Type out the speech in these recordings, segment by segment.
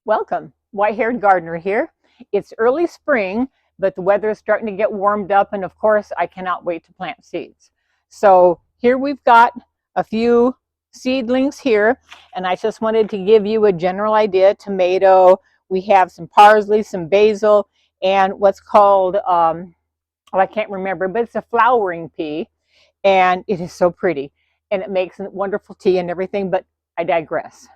Welcome, white-haired gardener here. It's early spring, but the weather is starting to get warmed up, and of course, I cannot wait to plant seeds. So here we've got a few seedlings here, and I just wanted to give you a general idea. Tomato, we have some parsley, some basil, and what's called, I can't remember, but it's a flowering pea, and it is so pretty, and it makes a wonderful tea and everything, but I digress.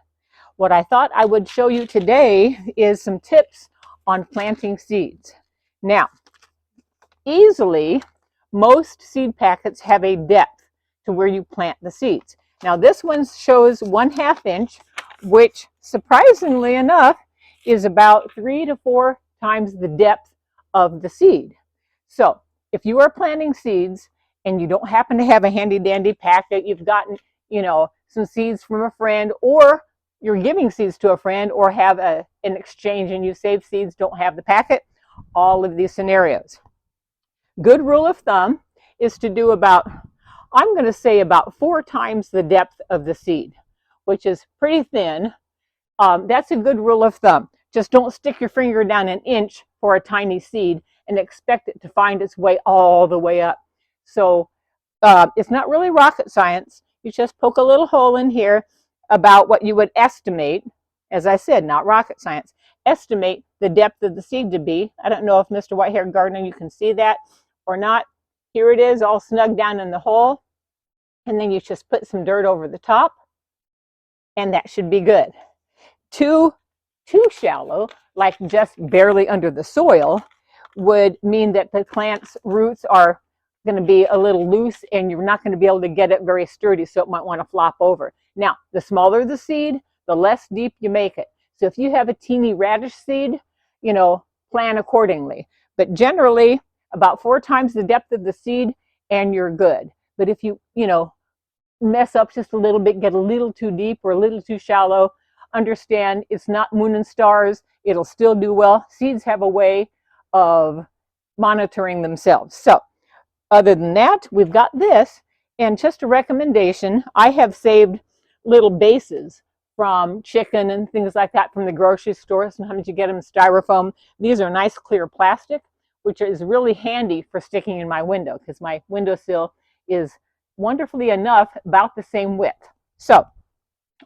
What I thought I would show you today is some tips on planting seeds. Now, easily, most seed packets have a depth to where you plant the seeds. Now, this one shows 1/2 inch, which surprisingly enough is about 3 to 4 times the depth of the seed. So, if you are planting seeds and you don't happen to have a handy dandy packet, you've gotten, some seeds from a friend, or you're giving seeds to a friend, or have an exchange and you save seeds, don't have the packet, all of these scenarios. Good rule of thumb is to do about, I'm going to say about 4 times the depth of the seed, which is pretty thin. That's a good rule of thumb. Just don't stick your finger down an inch for a tiny seed and expect it to find its way all the way up. So it's not really rocket science. You just poke a little hole in here about what you would estimate, as I said, not rocket science, estimate the depth of the seed to be. I don't know if Mr. White-haired Gardener, you can see that or not. Here it is, all snug down in the hole. And then you just put some dirt over the top, and that should be good. Too shallow, like just barely under the soil, would mean that the plant's roots are going to be a little loose and you're not going to be able to get it very sturdy, so it might want to flop over. Now, the smaller the seed, the less deep you make it. So if you have a teeny radish seed, plan accordingly. But generally, about 4 times the depth of the seed and you're good. But if you, mess up just a little bit, get a little too deep or a little too shallow, understand it's not moon and stars. It'll still do well. Seeds have a way of monitoring themselves. So other than that, we've got this, and just a recommendation, I have saved little bases from chicken and things like that from the grocery store. Sometimes you get them in styrofoam. These are nice clear plastic, which is really handy for sticking in my window because my windowsill is wonderfully enough about the same width. So,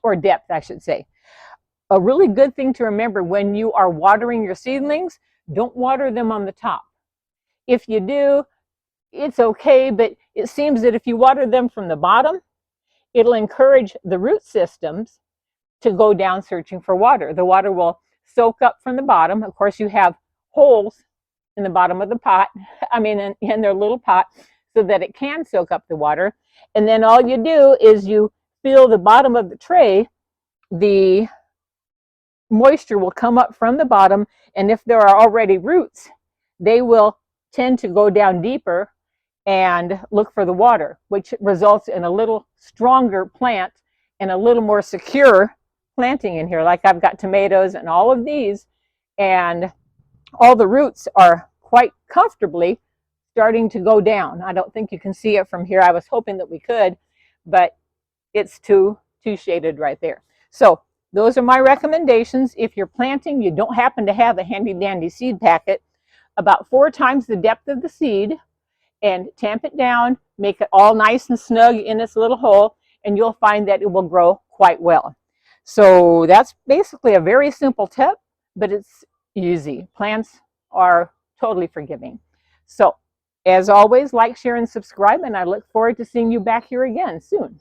or depth, I should say. A really good thing to remember when you are watering your seedlings, don't water them on the top. If you do, it's okay, but it seems that if you water them from the bottom, it'll encourage the root systems to go down searching for water. The water will soak up from the bottom. Of course, you have holes in the bottom of the pot, in their little pot, so that it can soak up the water. And then all you do is you fill the bottom of the tray, the moisture will come up from the bottom, and if there are already roots, they will tend to go down deeper and look for the water, which results in a little stronger plant and a little more secure planting in here. Like I've got tomatoes and all of these, and all the roots are quite comfortably starting to go down. I don't think you can see it from here. I was hoping that we could, but it's too shaded right there. So those are my recommendations. If you're planting, you don't happen to have a handy dandy seed packet, about 4 times the depth of the seed, and tamp it down, make it all nice and snug in its little hole, and you'll find that it will grow quite well. So that's basically a very simple tip, but it's easy. Plants are totally forgiving. So as always, like, share, and subscribe, and I look forward to seeing you back here again soon.